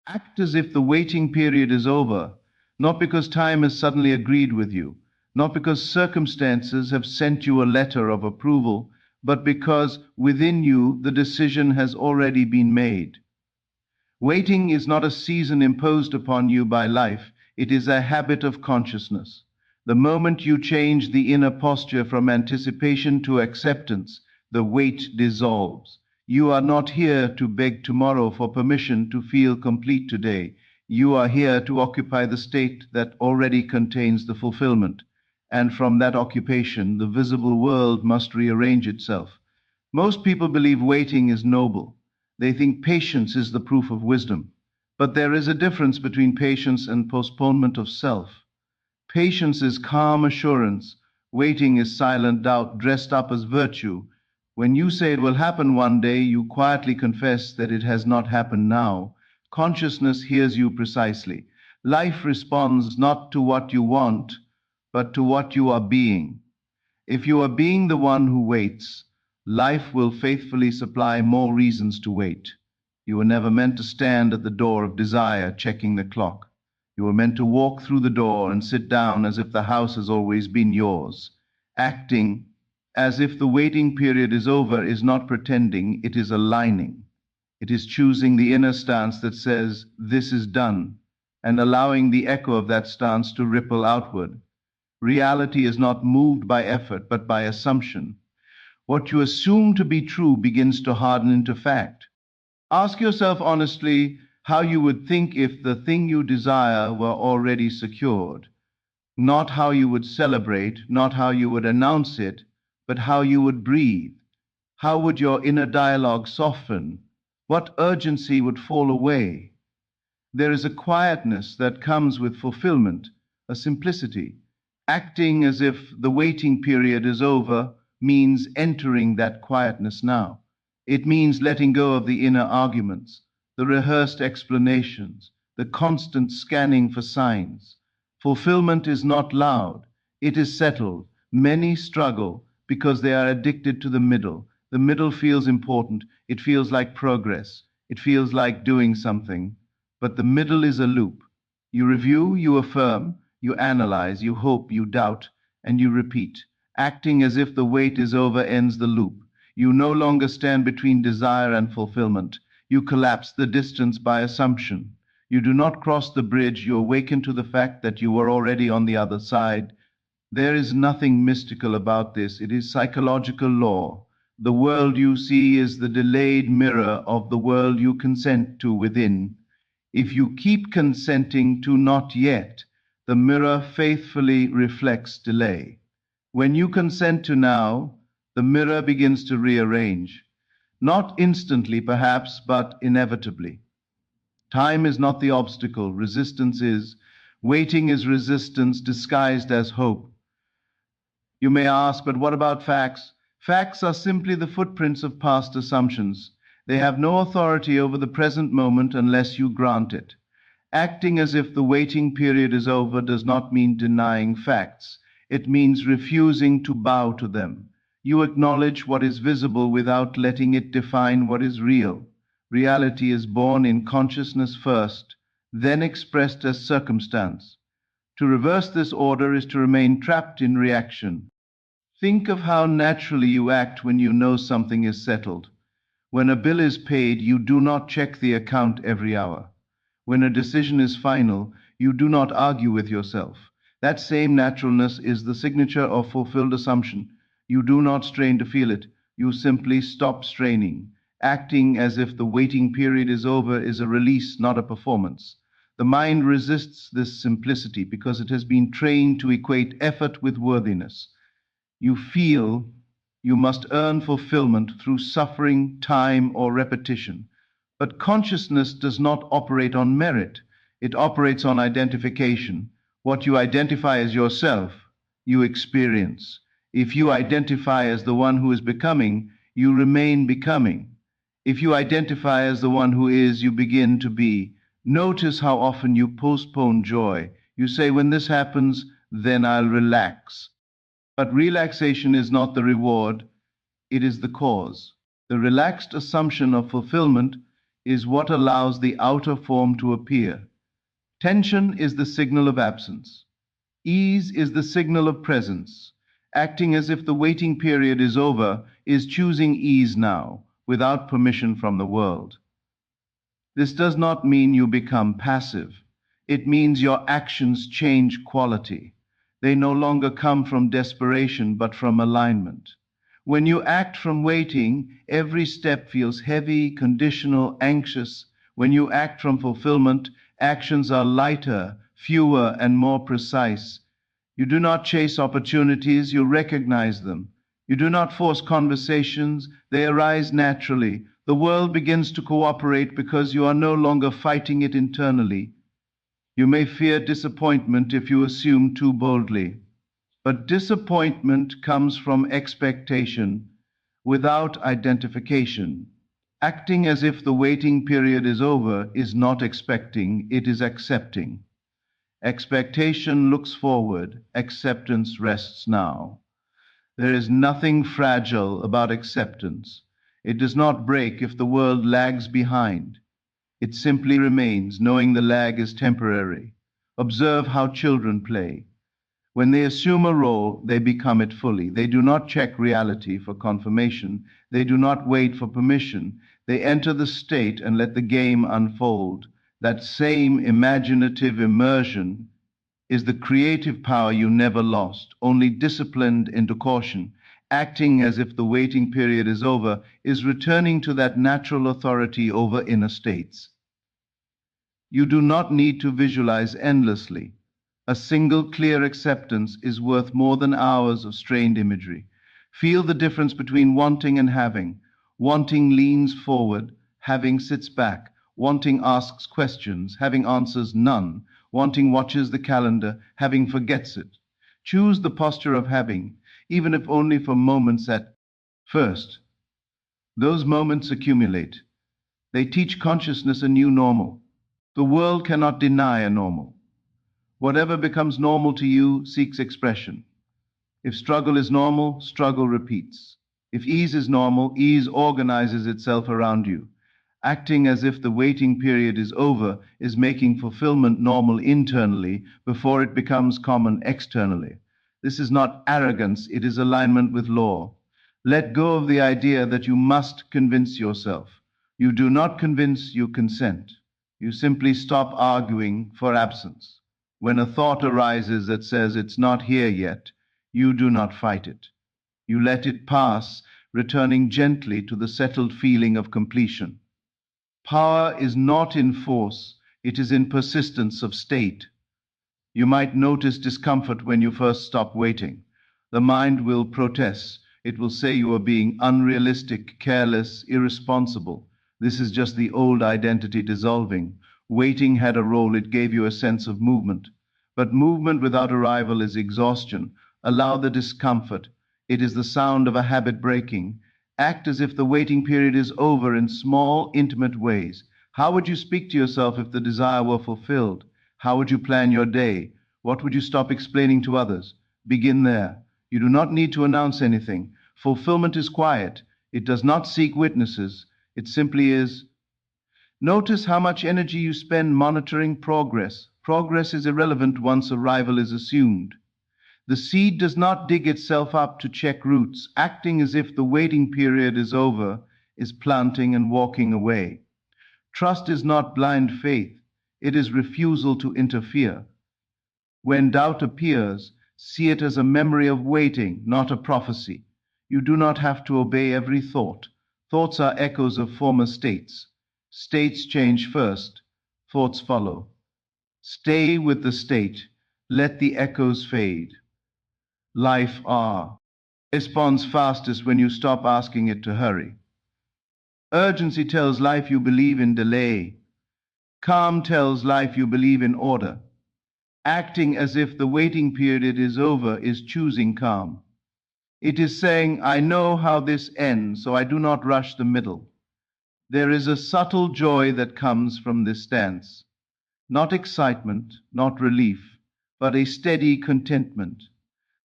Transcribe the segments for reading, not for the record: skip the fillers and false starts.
Act as if the waiting period is over, not because time has suddenly agreed with you, not because circumstances have sent you a letter of approval, but because within you the decision has already been made. Waiting is not a season imposed upon you by life, it is a habit of consciousness. The moment you change the inner posture from anticipation to acceptance, the weight dissolves. You are not here to beg tomorrow for permission to feel complete today. You are here to occupy the state that already contains the fulfillment. And from that occupation, the visible world must rearrange itself. Most people believe waiting is noble. They think patience is the proof of wisdom. But there is a difference between patience and postponement of self. Patience is calm assurance. Waiting is silent doubt dressed up as virtue. When you say it will happen one day, you quietly confess that it has not happened now. Consciousness hears you precisely. Life responds not to what you want, but to what you are being. If you are being the one who waits, life will faithfully supply more reasons to wait. You were never meant to stand at the door of desire, checking the clock. You were meant to walk through the door and sit down as if the house has always been yours. Acting as if the waiting period is over is not pretending, it is aligning. It is choosing the inner stance that says, "This is done," and allowing the echo of that stance to ripple outward. Reality is not moved by effort, but by assumption. What you assume to be true begins to harden into fact. Ask yourself honestly how you would think if the thing you desire were already secured. Not how you would celebrate, not how you would announce it, but how you would breathe. How would your inner dialogue soften? What urgency would fall away? There is a quietness that comes with fulfillment, a simplicity. Acting as if the waiting period is over means entering that quietness now. It means letting go of the inner arguments, the rehearsed explanations, the constant scanning for signs. Fulfillment is not loud, it is settled. Many struggle because they are addicted to the middle. The middle feels important, it feels like progress, it feels like doing something. But the middle is a loop. You review, you affirm, you analyze, you hope, you doubt, and you repeat. Acting as if the wait is over ends the loop. You no longer stand between desire and fulfillment. You collapse the distance by assumption. You do not cross the bridge, you awaken to the fact that you were already on the other side. There is nothing mystical about this, it is psychological law. The world you see is the delayed mirror of the world you consent to within. If you keep consenting to not yet, the mirror faithfully reflects delay. When you consent to now, the mirror begins to rearrange. Not instantly, perhaps, but inevitably. Time is not the obstacle, resistance is. Waiting is resistance disguised as hope. You may ask, but what about facts? Facts are simply the footprints of past assumptions. They have no authority over the present moment unless you grant it. Acting as if the waiting period is over does not mean denying facts. It means refusing to bow to them. You acknowledge what is visible without letting it define what is real. Reality is born in consciousness first, then expressed as circumstance. To reverse this order is to remain trapped in reaction. Think of how naturally you act when you know something is settled. When a bill is paid, you do not check the account every hour. When a decision is final, you do not argue with yourself. That same naturalness is the signature of fulfilled assumption. You do not strain to feel it, you simply stop straining. Acting as if the waiting period is over is a release, not a performance. The mind resists this simplicity because it has been trained to equate effort with worthiness. You feel you must earn fulfillment through suffering, time, or repetition. But consciousness does not operate on merit, it operates on identification. What you identify as yourself, you experience. If you identify as the one who is becoming, you remain becoming. If you identify as the one who is, you begin to be. Notice how often you postpone joy. You say, when this happens, then I'll relax. But relaxation is not the reward, it is the cause. The relaxed assumption of fulfillment is what allows the outer form to appear. Tension is the signal of absence. Ease is the signal of presence. Acting as if the waiting period is over is choosing ease now, without permission from the world. This does not mean you become passive. It means your actions change quality. They no longer come from desperation, but from alignment. When you act from waiting, every step feels heavy, conditional, anxious. When you act from fulfillment, actions are lighter, fewer, and more precise. You do not chase opportunities, you recognize them. You do not force conversations, they arise naturally. The world begins to cooperate because you are no longer fighting it internally. You may fear disappointment if you assume too boldly. But disappointment comes from expectation without identification. Acting as if the waiting period is over is not expecting, it is accepting. Expectation looks forward, acceptance rests now. There is nothing fragile about acceptance. It does not break if the world lags behind. It simply remains, knowing the lag is temporary. Observe how children play. When they assume a role, they become it fully. They do not check reality for confirmation. They do not wait for permission. They enter the state and let the game unfold. That same imaginative immersion is the creative power you never lost, only disciplined into caution. Acting as if the waiting period is over is returning to that natural authority over inner states. You do not need to visualize endlessly. A single clear acceptance is worth more than hours of strained imagery. Feel the difference between wanting and having. Wanting leans forward, having sits back. Wanting asks questions, having answers none. Wanting watches the calendar, having forgets it. Choose the posture of having, even if only for moments at first. Those moments accumulate. They teach consciousness a new normal. The world cannot deny a normal. Whatever becomes normal to you seeks expression. If struggle is normal, struggle repeats. If ease is normal, ease organizes itself around you. Acting as if the waiting period is over is making fulfillment normal internally before it becomes common externally. This is not arrogance, it is alignment with law. Let go of the idea that you must convince yourself. You do not convince, you consent. You simply stop arguing for absence. When a thought arises that says it's not here yet, you do not fight it. You let it pass, returning gently to the settled feeling of completion. Power is not in force, it is in persistence of state. You might notice discomfort when you first stop waiting. The mind will protest. It will say you are being unrealistic, careless, irresponsible. This is just the old identity dissolving. Waiting had a role, it gave you a sense of movement. But movement without arrival is exhaustion. Allow the discomfort. It is the sound of a habit breaking. Act as if the waiting period is over in small, intimate ways. How would you speak to yourself if the desire were fulfilled? How would you plan your day? What would you stop explaining to others? Begin there. You do not need to announce anything. Fulfillment is quiet. It does not seek witnesses. It simply is. Notice how much energy you spend monitoring progress. Progress is irrelevant once arrival is assumed. The seed does not dig itself up to check roots. Acting as if the waiting period is over is planting and walking away. Trust is not blind faith, it is refusal to interfere. When doubt appears, see it as a memory of waiting, not a prophecy. You do not have to obey every thought. Thoughts are echoes of former states. States change first, thoughts follow. Stay with the state, let the echoes fade. Life responds fastest when you stop asking it to hurry. Urgency tells life you believe in delay. Calm tells life you believe in order. Acting as if the waiting period is over is choosing calm. It is saying, I know how this ends, so I do not rush the middle. There is a subtle joy that comes from this stance. Not excitement, not relief, but a steady contentment.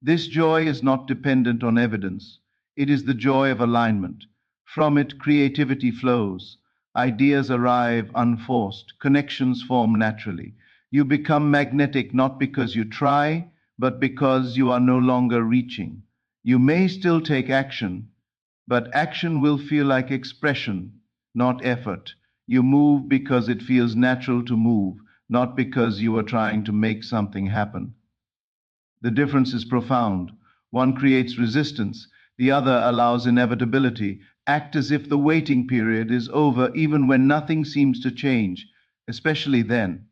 This joy is not dependent on evidence. It is the joy of alignment. From it, creativity flows. Ideas arrive unforced, connections form naturally. You become magnetic not because you try, but because you are no longer reaching. You may still take action, but action will feel like expression, not effort. You move because it feels natural to move, not because you are trying to make something happen. The difference is profound. One creates resistance, the other allows inevitability. Act as if the waiting period is over even when nothing seems to change, especially then.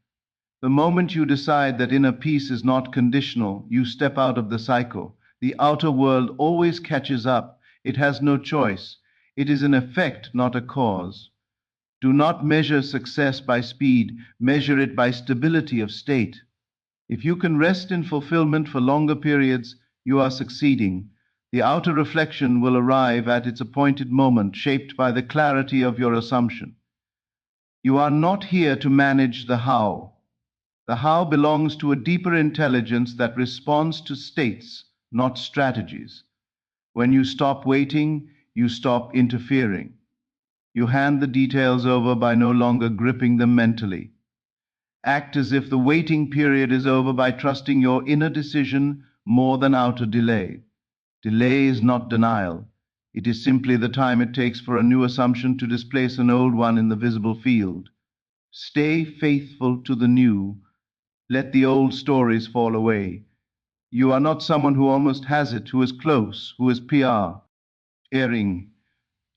The moment you decide that inner peace is not conditional, you step out of the cycle. The outer world always catches up. It has no choice. It is an effect, not a cause. Do not measure success by speed, measure it by stability of state. If you can rest in fulfillment for longer periods, you are succeeding. The outer reflection will arrive at its appointed moment, shaped by the clarity of your assumption. You are not here to manage the how. The how belongs to a deeper intelligence that responds to states, not strategies. When you stop waiting, you stop interfering. You hand the details over by no longer gripping them mentally. Act as if the waiting period is over by trusting your inner decision more than outer delay. Delay is not denial. It is simply the time it takes for a new assumption to displace an old one in the visible field. Stay faithful to the new. Let the old stories fall away. You are not someone who almost has it, who is close, who is PR, erring.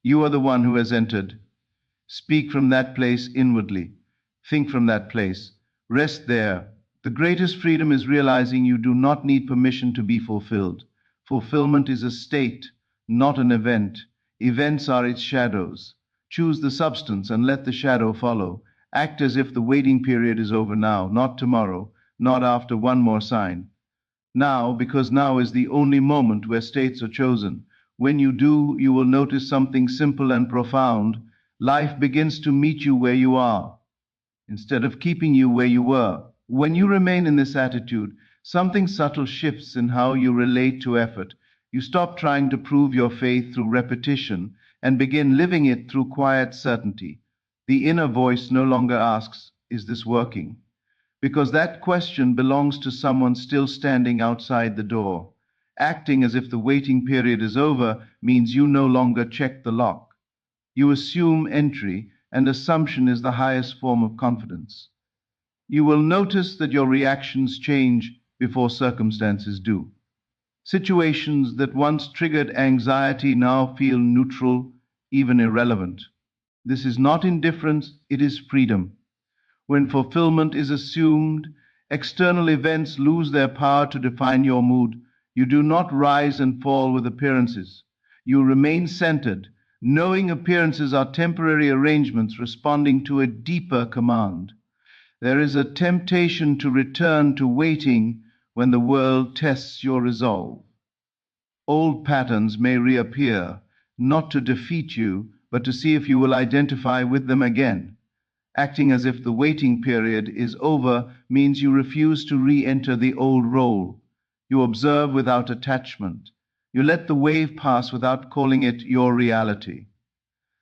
You are the one who has entered. Speak from that place inwardly. Think from that place. Rest there. The greatest freedom is realizing you do not need permission to be fulfilled. Fulfillment is a state, not an event. Events are its shadows. Choose the substance and let the shadow follow. Act as if the waiting period is over now, not tomorrow, not after one more sign. Now, because now is the only moment where states are chosen. When you do, you will notice something simple and profound. Life begins to meet you where you are, instead of keeping you where you were. When you remain in this attitude, something subtle shifts in how you relate to effort. You stop trying to prove your faith through repetition and begin living it through quiet certainty. The inner voice no longer asks, "Is this working?" Because that question belongs to someone still standing outside the door. Acting as if the waiting period is over means you no longer check the lock. You assume entry, and assumption is the highest form of confidence. You will notice that your reactions change before circumstances do. Situations that once triggered anxiety now feel neutral, even irrelevant. This is not indifference, it is freedom. When fulfillment is assumed, external events lose their power to define your mood. You do not rise and fall with appearances. You remain centered, knowing appearances are temporary arrangements responding to a deeper command. There is a temptation to return to waiting when the world tests your resolve. Old patterns may reappear, not to defeat you, but to see if you will identify with them again. Acting as if the waiting period is over means you refuse to re enter the old role. You observe without attachment. You let the wave pass without calling it your reality.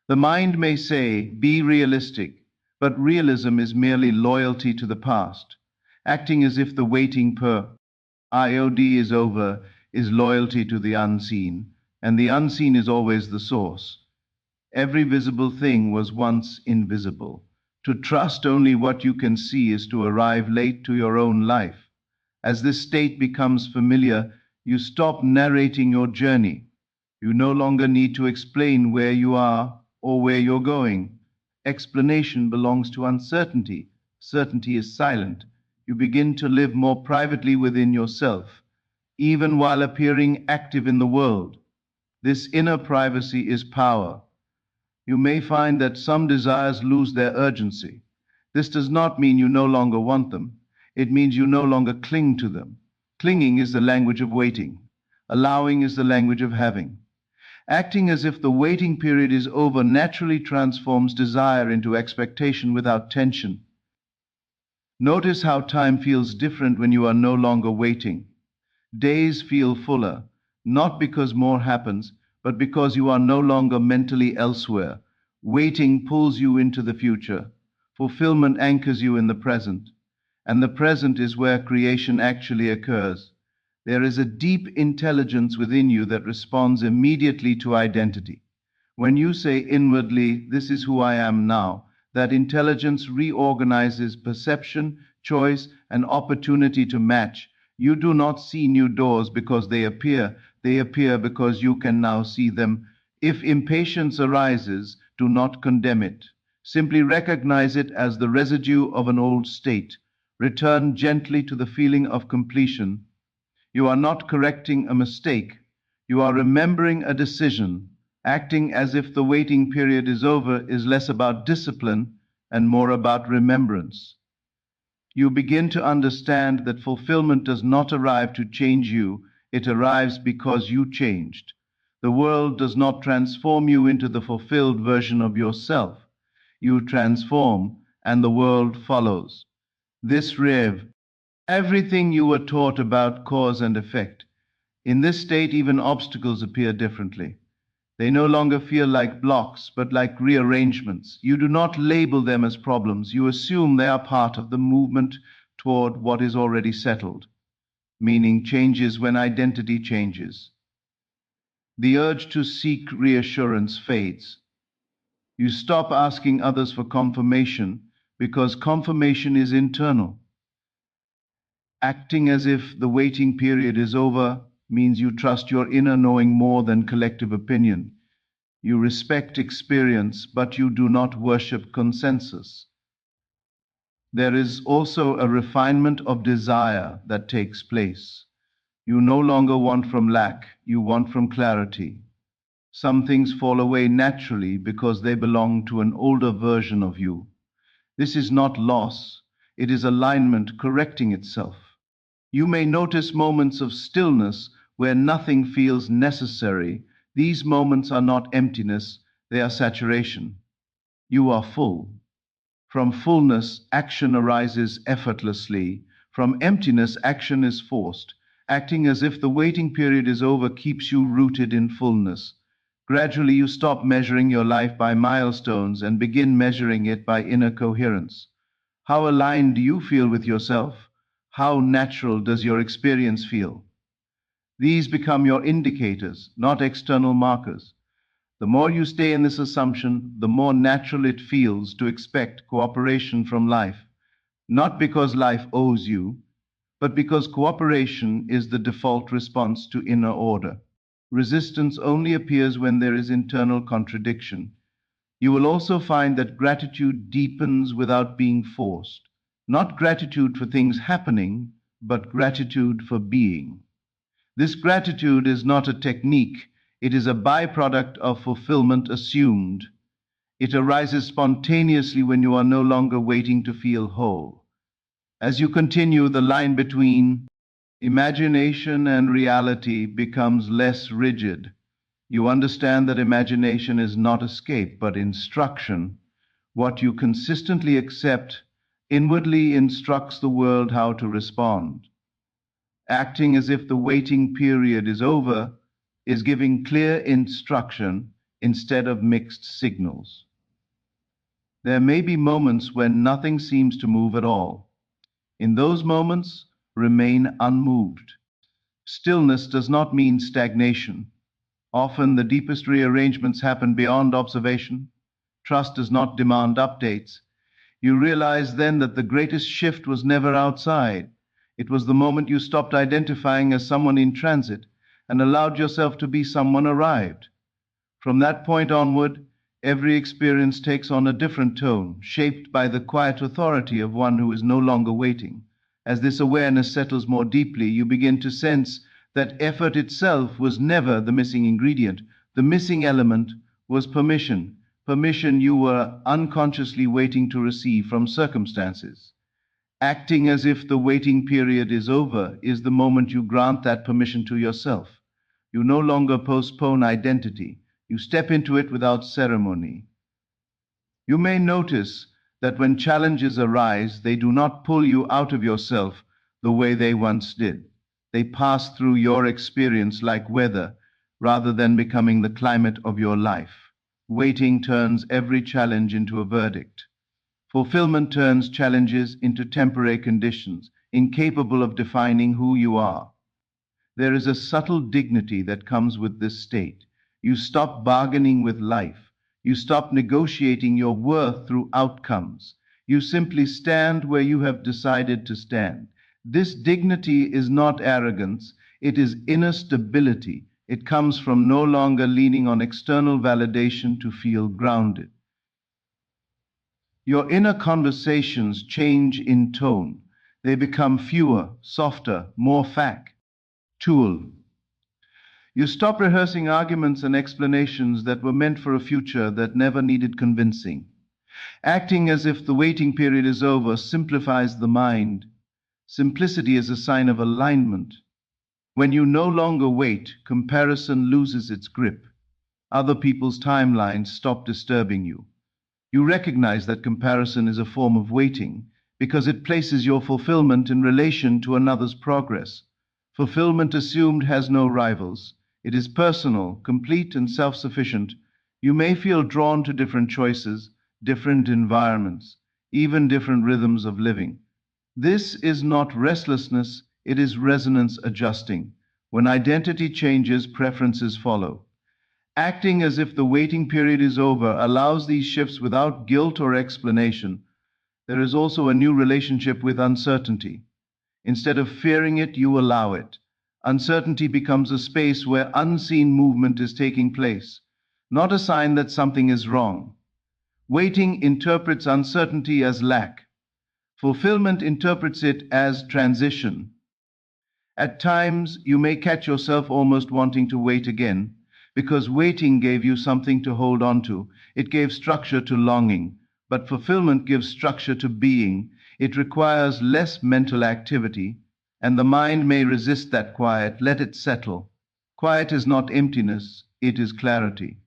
The mind may say, "Be realistic," but realism is merely loyalty to the past. Acting as if the waiting per IOD is over is loyalty to the unseen, and the unseen is always the source. Every visible thing was once invisible. To trust only what you can see is to arrive late to your own life. As this state becomes familiar, you stop narrating your journey. You no longer need to explain where you are or where you're going. Explanation belongs to uncertainty. Certainty is silent. You begin to live more privately within yourself, even while appearing active in the world. This inner privacy is power. You may find that some desires lose their urgency. This does not mean you no longer want them. It means you no longer cling to them. Clinging is the language of waiting. Allowing is the language of having. Acting as if the waiting period is over naturally transforms desire into expectation without tension. Notice how time feels different when you are no longer waiting. Days feel fuller, not because more happens, but because you are no longer mentally elsewhere. Waiting pulls you into the future. Fulfillment anchors you in the present. And the present is where creation actually occurs. There is a deep intelligence within you that responds immediately to identity. When you say inwardly, "This is who I am now," that intelligence reorganizes perception, choice, and opportunity to match. You do not see new doors because they appear because you can now see them. If impatience arises, do not condemn it. Simply recognize it as the residue of an old state. Return gently to the feeling of completion. You are not correcting a mistake. You are remembering a decision. Acting as if the waiting period is over is less about discipline and more about remembrance. You begin to understand that fulfillment does not arrive to change you, it arrives because you changed. The world does not transform you into the fulfilled version of yourself. You transform, and the world follows. This Rev, everything you were taught about cause and effect. In this state, even obstacles appear differently. They no longer feel like blocks, but like rearrangements. You do not label them as problems. You assume they are part of the movement toward what is already settled. Meaning changes when identity changes. The urge to seek reassurance fades. You stop asking others for confirmation because confirmation is internal. Acting as if the waiting period is over means you trust your inner knowing more than collective opinion. You respect experience, but you do not worship consensus. There is also a refinement of desire that takes place. You no longer want from lack, you want from clarity. Some things fall away naturally because they belong to an older version of you. This is not loss, it is alignment correcting itself. You may notice moments of stillness where nothing feels necessary. These moments are not emptiness, they are saturation. You are full. From fullness, action arises effortlessly. From emptiness, action is forced. Acting as if the waiting period is over keeps you rooted in fullness. Gradually, you stop measuring your life by milestones and begin measuring it by inner coherence. How aligned do you feel with yourself? How natural does your experience feel? These become your indicators, not external markers. The more you stay in this assumption, the more natural it feels to expect cooperation from life, not because life owes you, but because cooperation is the default response to inner order. Resistance only appears when there is internal contradiction. You will also find that gratitude deepens without being forced. Not gratitude for things happening, but gratitude for being. This gratitude is not a technique, it is a byproduct of fulfillment assumed. It arises spontaneously when you are no longer waiting to feel whole. As you continue, the line between imagination and reality becomes less rigid. You understand that imagination is not escape, but instruction. What you consistently accept inwardly instructs the world how to respond. Acting as if the waiting period is over is giving clear instruction instead of mixed signals. There may be moments when nothing seems to move at all. In those moments, remain unmoved. Stillness does not mean stagnation. Often the deepest rearrangements happen beyond observation. Trust does not demand updates. You realize then that the greatest shift was never outside. It was the moment you stopped identifying as someone in transit and allowed yourself to be someone arrived. From that point onward, every experience takes on a different tone, shaped by the quiet authority of one who is no longer waiting. As this awareness settles more deeply, you begin to sense that effort itself was never the missing ingredient. The missing element was permission, permission you were unconsciously waiting to receive from circumstances. Acting as if the waiting period is over is the moment you grant that permission to yourself. You no longer postpone identity. You step into it without ceremony. You may notice that when challenges arise, they do not pull you out of yourself the way they once did. They pass through your experience like weather rather than becoming the climate of your life. Waiting turns every challenge into a verdict. Fulfillment turns challenges into temporary conditions, incapable of defining who you are. There is a subtle dignity that comes with this state. You stop bargaining with life. You stop negotiating your worth through outcomes. You simply stand where you have decided to stand. This dignity is not arrogance, it is inner stability. It comes from no longer leaning on external validation to feel grounded. Your inner conversations change in tone. They become fewer, softer, more factual. You stop rehearsing arguments and explanations that were meant for a future that never needed convincing. Acting as if the waiting period is over simplifies the mind. Simplicity is a sign of alignment. When you no longer wait, comparison loses its grip. Other people's timelines stop disturbing you. You recognize that comparison is a form of waiting because it places your fulfillment in relation to another's progress. Fulfillment assumed has no rivals. It is personal, complete, and self sufficient. You may feel drawn to different choices, different environments, even different rhythms of living. This is not restlessness, it is resonance adjusting. When identity changes, preferences follow. Acting as if the waiting period is over allows these shifts without guilt or explanation. There is also a new relationship with uncertainty. Instead of fearing it, you allow it. Uncertainty becomes a space where unseen movement is taking place, not a sign that something is wrong. Waiting interprets uncertainty as lack. Fulfillment interprets it as transition. At times, you may catch yourself almost wanting to wait again, because waiting gave you something to hold on to. It gave structure to longing, but fulfillment gives structure to being. It requires less mental activity, and the mind may resist that quiet. Let it settle. Quiet is not emptiness, it is clarity.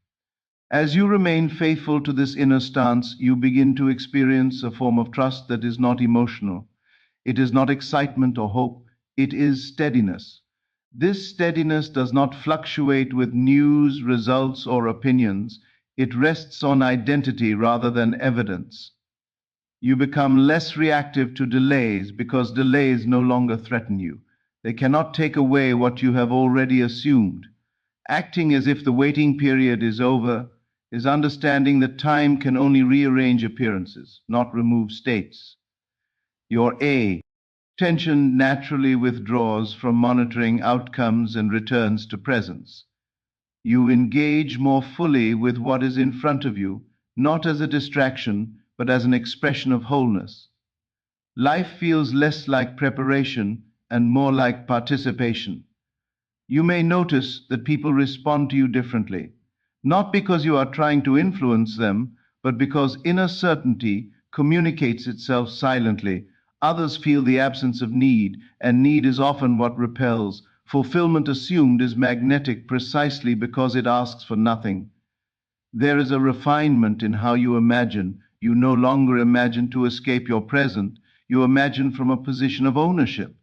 As you remain faithful to this inner stance, you begin to experience a form of trust that is not emotional. It is not excitement or hope, it is steadiness. This steadiness does not fluctuate with news, results, or opinions. It rests on identity rather than evidence. You become less reactive to delays because delays no longer threaten you. They cannot take away what you have already assumed. Acting as if the waiting period is over is understanding that time can only rearrange appearances, not remove states. Your attention naturally withdraws from monitoring outcomes and returns to presence. You engage more fully with what is in front of you, not as a distraction, but as an expression of wholeness. Life feels less like preparation and more like participation. You may notice that people respond to you differently, not because you are trying to influence them, but because inner certainty communicates itself silently. Others feel the absence of need, and need is often what repels. Fulfillment assumed is magnetic precisely because it asks for nothing. There is a refinement in how you imagine. You no longer imagine to escape your present, you imagine from a position of ownership.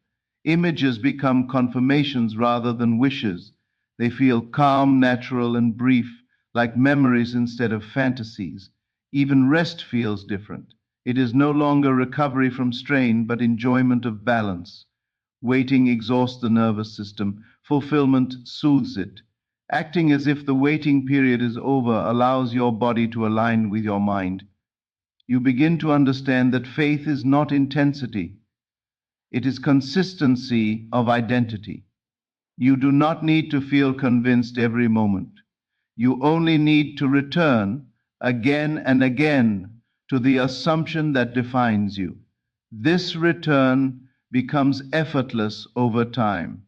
Images become confirmations rather than wishes. They feel calm, natural, and brief, like memories instead of fantasies. Even rest feels different. It is no longer recovery from strain, but enjoyment of balance. Waiting exhausts the nervous system, fulfillment soothes it. Acting as if the waiting period is over allows your body to align with your mind. You begin to understand that faith is not intensity, it is consistency of identity. You do not need to feel convinced every moment. You only need to return again and again to the assumption that defines you. This return becomes effortless over time.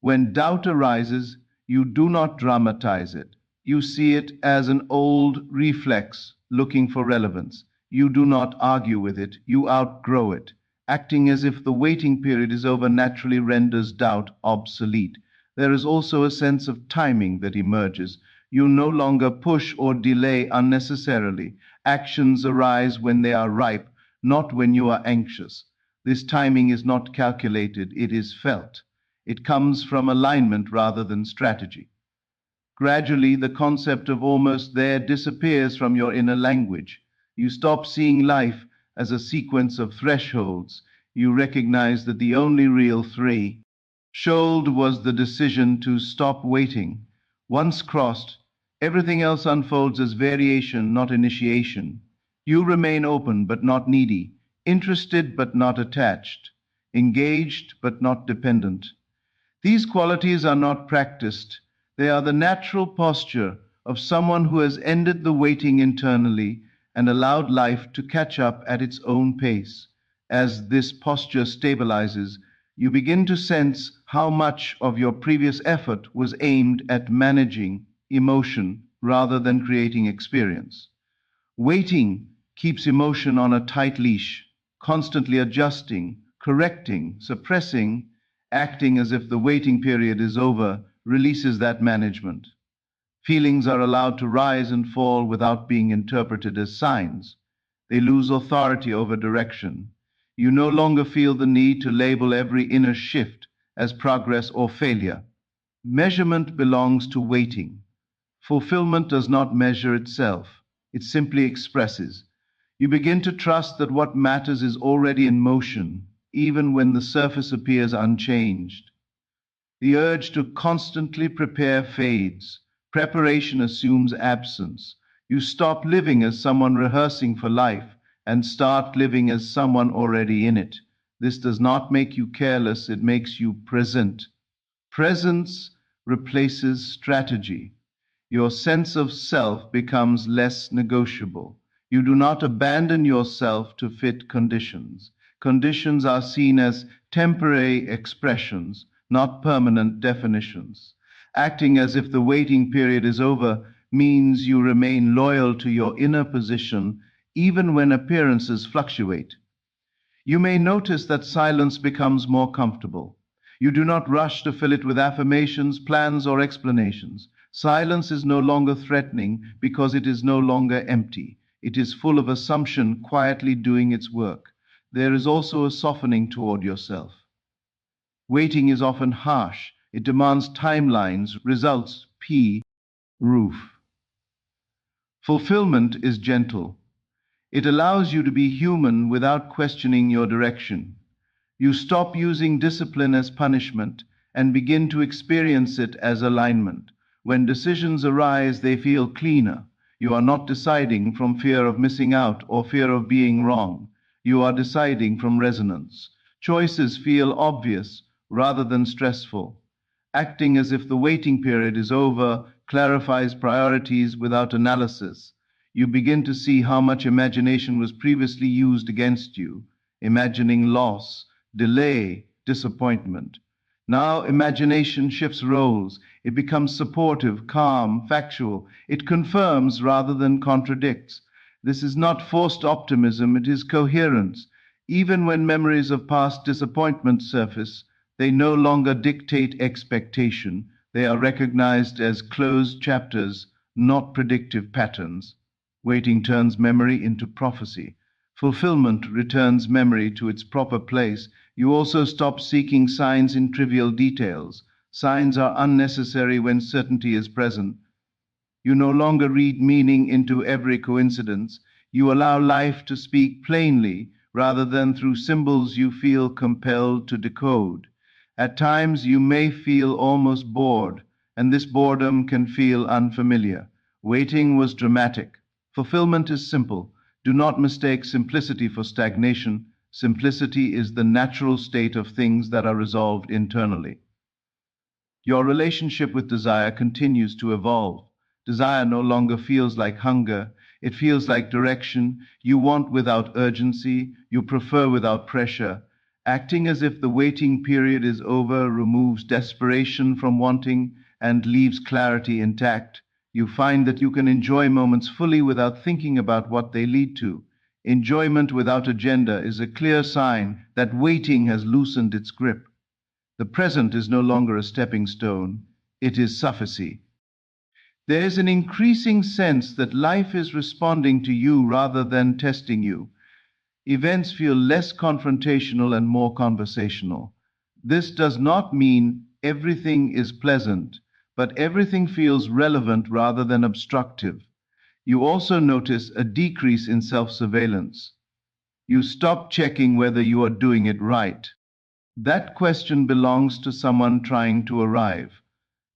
When doubt arises, you do not dramatize it. You see it as an old reflex looking for relevance. You do not argue with it, you outgrow it. Acting as if the waiting period is over naturally renders doubt obsolete. There is also a sense of timing that emerges. You no longer push or delay unnecessarily. Actions arise when they are ripe, not when you are anxious. This timing is not calculated, it is felt. It comes from alignment rather than strategy. Gradually, the concept of almost there disappears from your inner language. You stop seeing life as a sequence of thresholds. You recognize that the only real threshold was the decision to stop waiting. Once crossed, everything else unfolds as variation, not initiation. You remain open but not needy, interested but not attached, engaged but not dependent. These qualities are not practiced, they are the natural posture of someone who has ended the waiting internally and allowed life to catch up at its own pace. As this posture stabilizes, you begin to sense how much of your previous effort was aimed at managing emotion rather than creating experience. Waiting keeps emotion on a tight leash, constantly adjusting, correcting, suppressing, acting as if the waiting period is over, releases that management. Feelings are allowed to rise and fall without being interpreted as signs. They lose authority over direction. You no longer feel the need to label every inner shift as progress or failure. Measurement belongs to waiting. Fulfillment does not measure itself, it simply expresses. You begin to trust that what matters is already in motion, even when the surface appears unchanged. The urge to constantly prepare fades. Preparation assumes absence. You stop living as someone rehearsing for life and start living as someone already in it. This does not make you careless, it makes you present. Presence replaces strategy. Your sense of self becomes less negotiable. You do not abandon yourself to fit conditions. Conditions are seen as temporary expressions, not permanent definitions. Acting as if the waiting period is over means you remain loyal to your inner position even when appearances fluctuate. You may notice that silence becomes more comfortable. You do not rush to fill it with affirmations, plans, or explanations. Silence is no longer threatening because it is no longer empty. It is full of assumption quietly doing its work. There is also a softening toward yourself. Waiting is often harsh. It demands timelines, results, roof. Fulfillment is gentle. It allows you to be human without questioning your direction. You stop using discipline as punishment and begin to experience it as alignment. When decisions arise, they feel cleaner. You are not deciding from fear of missing out or fear of being wrong. You are deciding from resonance. Choices feel obvious rather than stressful. Acting as if the waiting period is over clarifies priorities without analysis. You begin to see how much imagination was previously used against you, imagining loss, delay, disappointment. Now imagination shifts roles. It becomes supportive, calm, factual. It confirms rather than contradicts. This is not forced optimism, it is coherence. Even when memories of past disappointment surface, they no longer dictate expectation. They are recognized as closed chapters, not predictive patterns. Waiting turns memory into prophecy. Fulfillment returns memory to its proper place. You also stop seeking signs in trivial details. Signs are unnecessary when certainty is present. You no longer read meaning into every coincidence. You allow life to speak plainly rather than through symbols you feel compelled to decode. At times you may feel almost bored, and this boredom can feel unfamiliar. Waiting was dramatic. Fulfillment is simple. Do not mistake simplicity for stagnation. Simplicity is the natural state of things that are resolved internally. Your relationship with desire continues to evolve. Desire no longer feels like hunger, it feels like direction. You want without urgency, you prefer without pressure. Acting as if the waiting period is over removes desperation from wanting and leaves clarity intact. You find that you can enjoy moments fully without thinking about what they lead to. Enjoyment without agenda is a clear sign that waiting has loosened its grip. The present is no longer a stepping stone, it is sufficy. There is an increasing sense that life is responding to you rather than testing you. Events feel less confrontational and more conversational. This does not mean everything is pleasant, but everything feels relevant rather than obstructive. You also notice a decrease in self-surveillance. You stop checking whether you are doing it right. That question belongs to someone trying to arrive.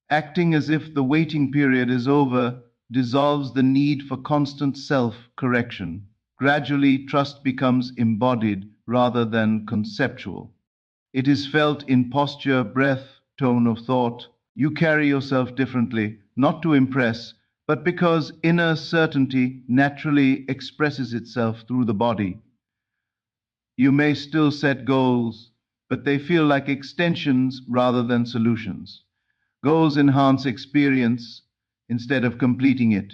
Acting as if the waiting period is over dissolves the need for constant self-correction. Gradually, trust becomes embodied rather than conceptual. It is felt in posture, breath, tone of thought. You carry yourself differently, not to impress, but because inner certainty naturally expresses itself through the body. You may still set goals, but they feel like extensions rather than solutions. Goals enhance experience instead of completing it.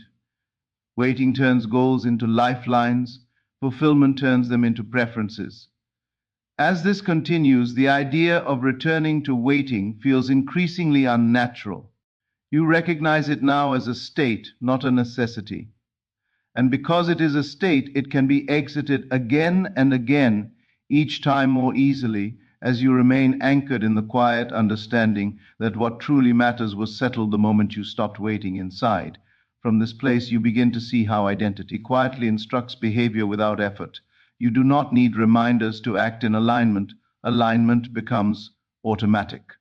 Waiting turns goals into lifelines, fulfillment turns them into preferences. As this continues, the idea of returning to waiting feels increasingly unnatural. You recognize it now as a state, not a necessity. And because it is a state, it can be exited again and again, each time more easily, as you remain anchored in the quiet understanding that what truly matters was settled the moment you stopped waiting inside. From this place, you begin to see how identity quietly instructs behavior without effort. You do not need reminders to act in alignment. Alignment becomes automatic.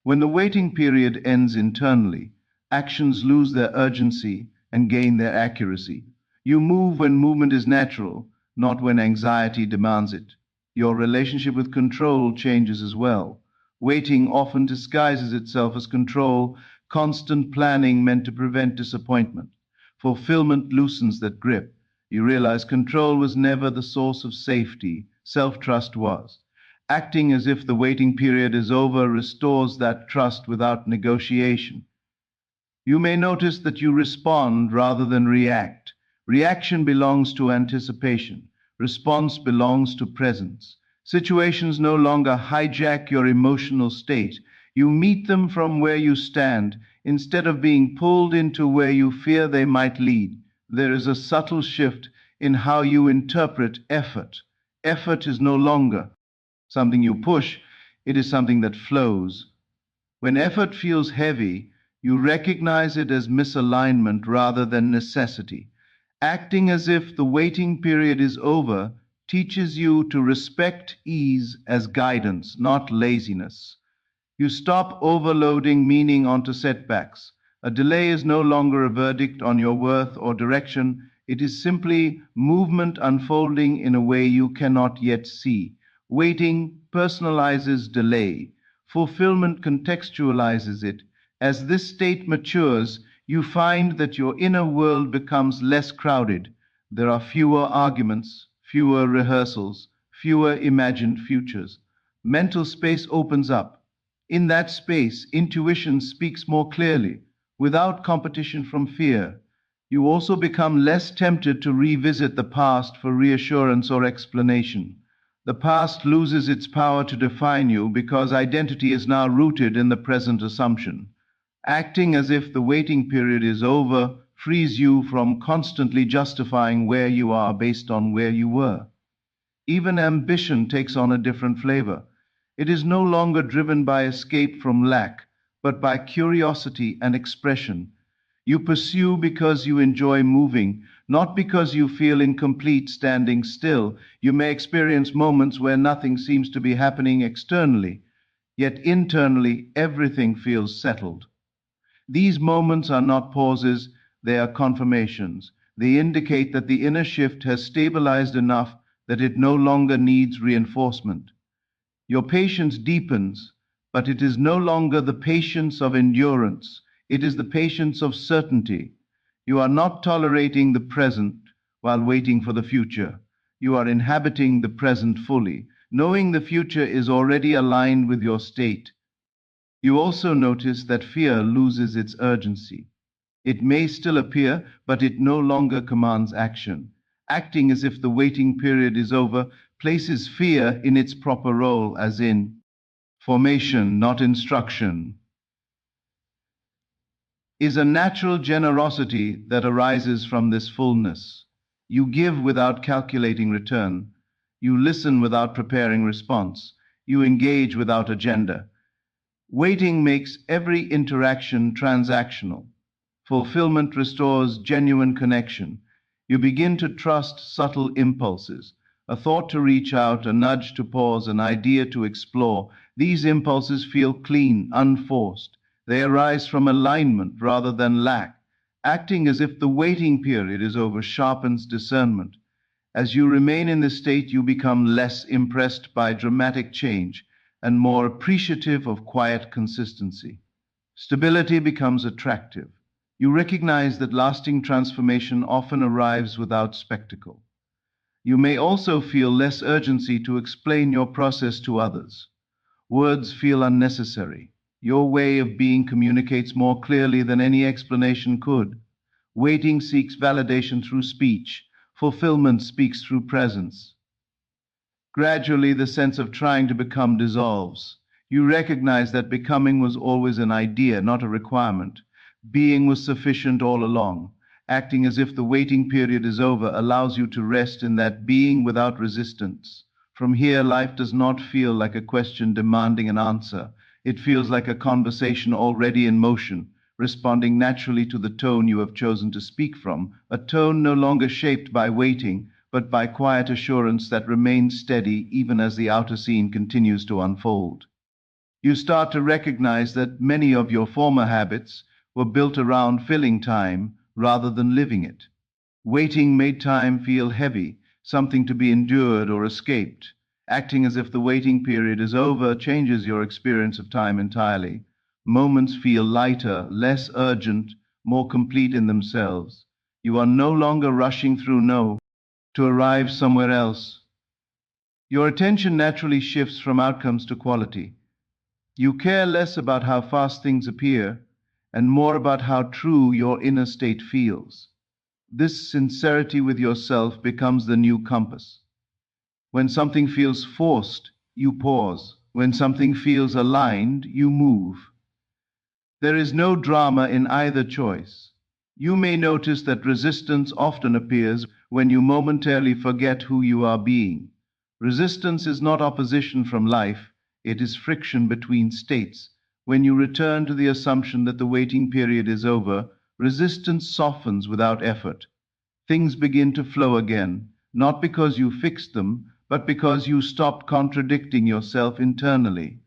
When the waiting period ends internally, actions lose their urgency and gain their accuracy. You move when movement is natural, not when anxiety demands it. Your relationship with control changes as well. Waiting often disguises itself as control, constant planning meant to prevent disappointment. Fulfillment loosens that grip. You realize control was never the source of safety, self-trust was. Acting as if the waiting period is over restores that trust without negotiation. You may notice that you respond rather than react. Reaction belongs to anticipation. Response belongs to presence. Situations no longer hijack your emotional state. You meet them from where you stand instead of being pulled into where you fear they might lead. There is a subtle shift in how you interpret effort. Effort is no longer something you push, it is something that flows. When effort feels heavy, you recognize it as misalignment rather than necessity. Acting as if the waiting period is over teaches you to respect ease as guidance, not laziness. You stop overloading meaning onto setbacks. A delay is no longer a verdict on your worth or direction. It is simply movement unfolding in a way you cannot yet see. Waiting personalizes delay. Fulfillment contextualizes it. As this state matures, you find that your inner world becomes less crowded. There are fewer arguments, fewer rehearsals, fewer imagined futures. Mental space opens up. In that space, intuition speaks more clearly, without competition from fear. You also become less tempted to revisit the past for reassurance or explanation. The past loses its power to define you because identity is now rooted in the present assumption. Acting as if the waiting period is over frees you from constantly justifying where you are based on where you were. Even ambition takes on a different flavor. It is no longer driven by escape from lack, but by curiosity and expression. You pursue because you enjoy moving, not because you feel incomplete standing still. You may experience moments where nothing seems to be happening externally, yet internally everything feels settled. These moments are not pauses, they are confirmations. They indicate that the inner shift has stabilized enough that it no longer needs reinforcement. Your patience deepens, but it is no longer the patience of endurance, it is the patience of certainty. You are not tolerating the present while waiting for the future. You are inhabiting the present fully, knowing the future is already aligned with your state. You also notice that fear loses its urgency. It may still appear, but it no longer commands action. Acting as if the waiting period is over places fear in its proper role, as in formation, not instruction, is a natural generosity that arises from this fullness. You give without calculating return. You listen without preparing response. You engage without agenda. Waiting makes every interaction transactional. Fulfillment restores genuine connection. You begin to trust subtle impulses, a thought to reach out, a nudge to pause, an idea to explore. These impulses feel clean, unforced. They arise from alignment rather than lack. Acting as if the waiting period is over sharpens discernment. As you remain in this state, you become less impressed by dramatic change and more appreciative of quiet consistency. Stability becomes attractive. You recognize that lasting transformation often arrives without spectacle. You may also feel less urgency to explain your process to others. Words feel unnecessary. Your way of being communicates more clearly than any explanation could. Waiting seeks validation through speech. Fulfillment speaks through presence. Gradually, the sense of trying to become dissolves. You recognize that becoming was always an idea, not a requirement. Being was sufficient all along. Acting as if the waiting period is over allows you to rest in that being without resistance. From here, life does not feel like a question demanding an answer. It feels like a conversation already in motion, responding naturally to the tone you have chosen to speak from, a tone no longer shaped by waiting, but by quiet assurance that remains steady even as the outer scene continues to unfold. You start to recognize that many of your former habits were built around filling time rather than living it. Waiting made time feel heavy, something to be endured or escaped. Acting as if the waiting period is over changes your experience of time entirely. Moments feel lighter, less urgent, more complete in themselves. You are no longer rushing through no to arrive somewhere else. Your attention naturally shifts from outcomes to quality. You care less about how fast things appear and more about how true your inner state feels. This sincerity with yourself becomes the new compass. When something feels forced, you pause. When something feels aligned, you move. There is no drama in either choice. You may notice that resistance often appears when you momentarily forget who you are being. Resistance is not opposition from life, it is friction between states. When you return to the assumption that the waiting period is over, resistance softens without effort. Things begin to flow again, not because you fixed them, but because you stopped contradicting yourself internally.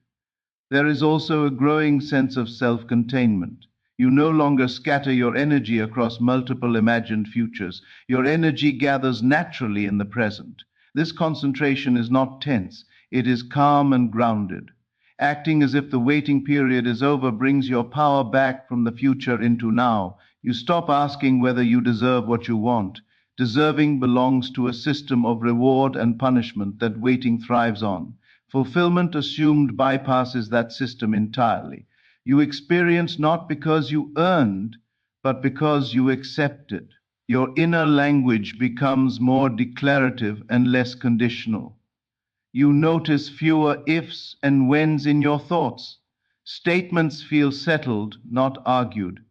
There is also a growing sense of self containment. You no longer scatter your energy across multiple imagined futures. Your energy gathers naturally in the present. This concentration is not tense, it is calm and grounded. Acting as if the waiting period is over brings your power back from the future into now. You stop asking whether you deserve what you want. Deserving belongs to a system of reward and punishment that waiting thrives on. Fulfillment assumed bypasses that system entirely. You experience not because you earned, but because you accepted. Your inner language becomes more declarative and less conditional. You notice fewer ifs and whens in your thoughts. Statements feel settled, not argued.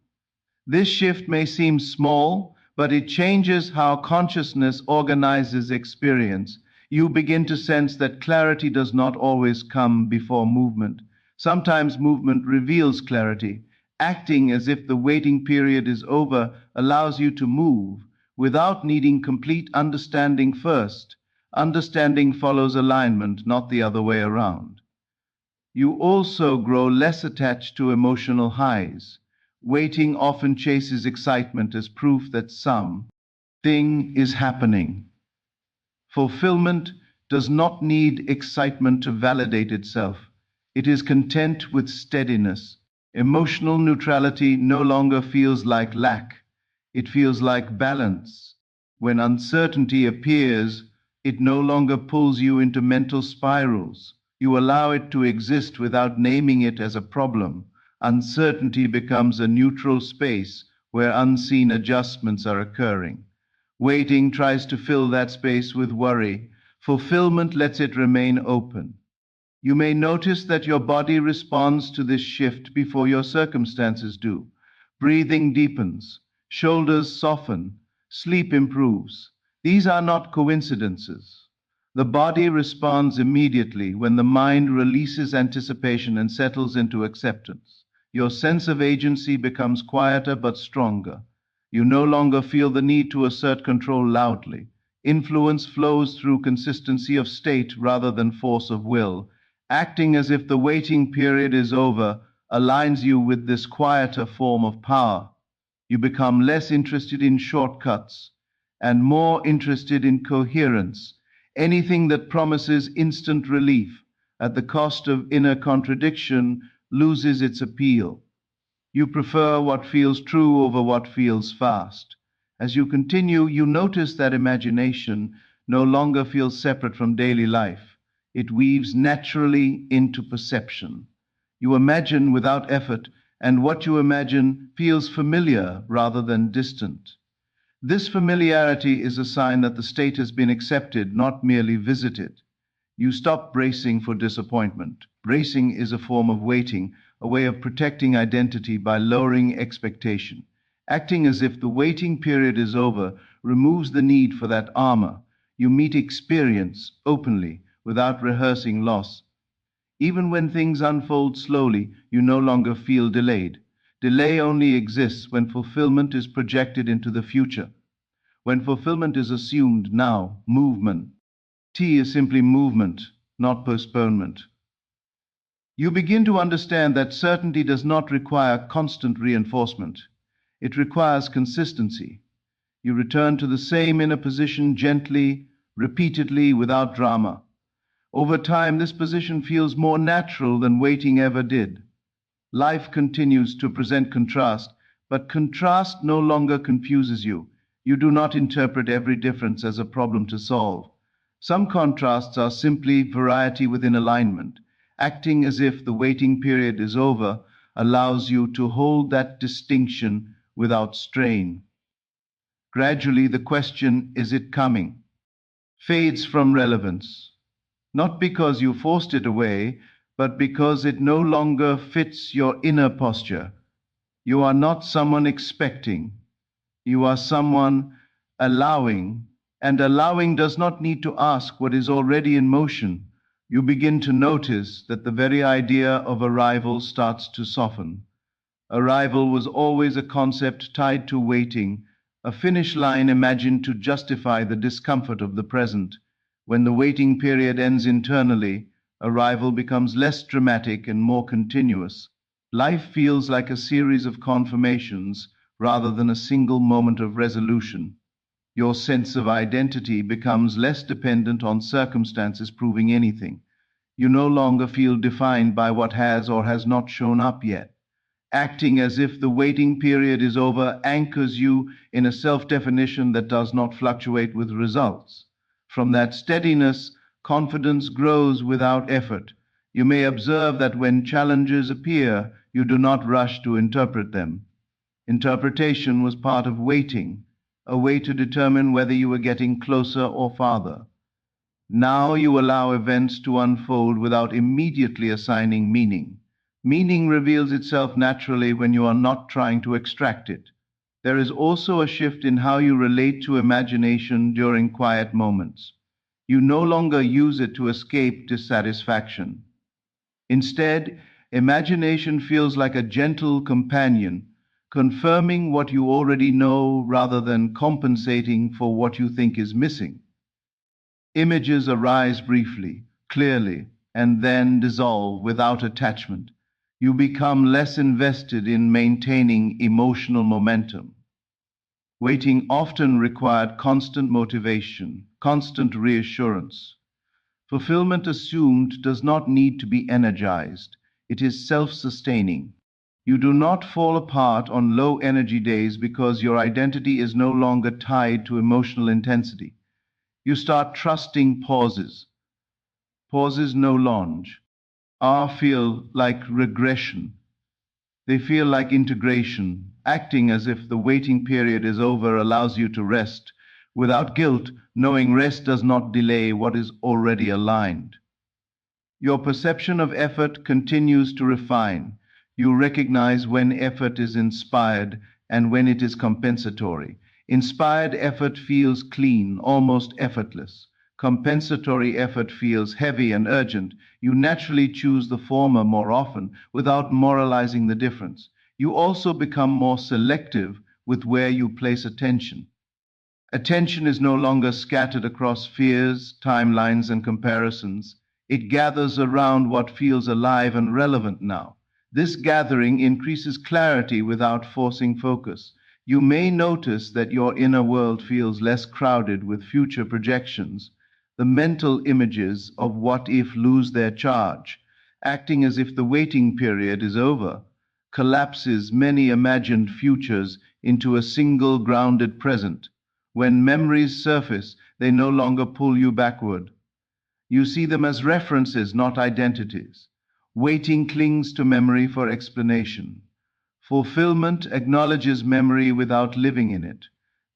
This shift may seem small, but it changes how consciousness organizes experience. You begin to sense that clarity does not always come before movement. Sometimes movement reveals clarity. Acting as if the waiting period is over allows you to move without needing complete understanding first. Understanding follows alignment, not the other way around. You also grow less attached to emotional highs. Waiting often chases excitement as proof that something is happening. Fulfillment does not need excitement to validate itself. It is content with steadiness. Emotional neutrality no longer feels like lack, it feels like balance. When uncertainty appears, it no longer pulls you into mental spirals. You allow it to exist without naming it as a problem. Uncertainty becomes a neutral space where unseen adjustments are occurring. Waiting tries to fill that space with worry. Fulfillment lets it remain open. You may notice that your body responds to this shift before your circumstances do. Breathing deepens, shoulders soften, sleep improves. These are not coincidences. The body responds immediately when the mind releases anticipation and settles into acceptance. Your sense of agency becomes quieter but stronger. You no longer feel the need to assert control loudly. Influence flows through consistency of state rather than force of will. Acting as if the waiting period is over aligns you with this quieter form of power. You become less interested in shortcuts and more interested in coherence. Anything that promises instant relief at the cost of inner contradiction loses its appeal. You prefer what feels true over what feels fast. As you continue, you notice that imagination no longer feels separate from daily life. It weaves naturally into perception. You imagine without effort, and what you imagine feels familiar rather than distant. This familiarity is a sign that the state has been accepted, not merely visited. You stop bracing for disappointment. Bracing is a form of waiting, a way of protecting identity by lowering expectation. Acting as if the waiting period is over removes the need for that armor. You meet experience openly, without rehearsing loss. Even when things unfold slowly, you no longer feel delayed. Delay only exists when fulfillment is projected into the future. When fulfillment is assumed now, movement. T is simply movement, not postponement. You begin to understand that certainty does not require constant reinforcement. It requires consistency. You return to the same inner position gently, repeatedly, without drama. Over time, this position feels more natural than waiting ever did. Life continues to present contrast, but contrast no longer confuses you. You do not interpret every difference as a problem to solve. Some contrasts are simply variety within alignment. Acting as if the waiting period is over allows you to hold that distinction without strain. Gradually, the question, is it coming, fades from relevance. Not because you forced it away, but because it no longer fits your inner posture. You are not someone expecting, you are someone allowing, and allowing does not need to ask what is already in motion. You begin to notice that the very idea of arrival starts to soften. Arrival was always a concept tied to waiting, a finish line imagined to justify the discomfort of the present. When the waiting period ends internally, arrival becomes less dramatic and more continuous. Life feels like a series of confirmations rather than a single moment of resolution. Your sense of identity becomes less dependent on circumstances proving anything. You no longer feel defined by what has or has not shown up yet. Acting as if the waiting period is over anchors you in a self definition that does not fluctuate with results. From that steadiness, confidence grows without effort. You may observe that when challenges appear, you do not rush to interpret them. Interpretation was part of waiting, a way to determine whether you were getting closer or farther. Now you allow events to unfold without immediately assigning meaning. Meaning reveals itself naturally when you are not trying to extract it. There is also a shift in how you relate to imagination during quiet moments. You no longer use it to escape dissatisfaction. Instead, imagination feels like a gentle companion, confirming what you already know rather than compensating for what you think is missing. Images arise briefly, clearly, and then dissolve without attachment. You become less invested in maintaining emotional momentum. Waiting often required constant motivation, constant reassurance. Fulfillment assumed does not need to be energized, it is self sustaining. You do not fall apart on low energy days because your identity is no longer tied to emotional intensity. You start trusting pauses. Pauses no longer are feel like regression. They feel like integration. Acting as if the waiting period is over allows you to rest without guilt, knowing rest does not delay what is already aligned. Your perception of effort continues to refine. You recognize when effort is inspired and when it is compensatory. Inspired effort feels clean, almost effortless. compensatory effort feels heavy and urgent, you naturally choose the former more often without moralizing the difference. You also become more selective with where you place attention. Attention is no longer scattered across fears, timelines, and comparisons. It gathers around what feels alive and relevant now. This gathering increases clarity without forcing focus. You may notice that your inner world feels less crowded with future projections. The mental images of what if lose their charge, acting as if the waiting period is over, collapses many imagined futures into a single grounded present. When memories surface, they no longer pull you backward. You see them as references, not identities. Waiting clings to memory for explanation. Fulfillment acknowledges memory without living in it.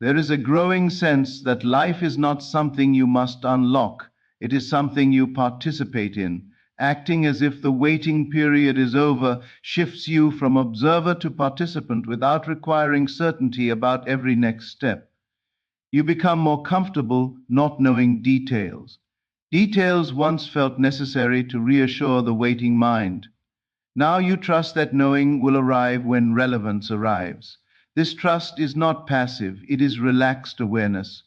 There is a growing sense that life is not something you must unlock, it is something you participate in. Acting as if the waiting period is over shifts you from observer to participant without requiring certainty about every next step. You become more comfortable not knowing details. Details once felt necessary to reassure the waiting mind. Now you trust that knowing will arrive when relevance arrives. This trust is not passive, it is relaxed awareness.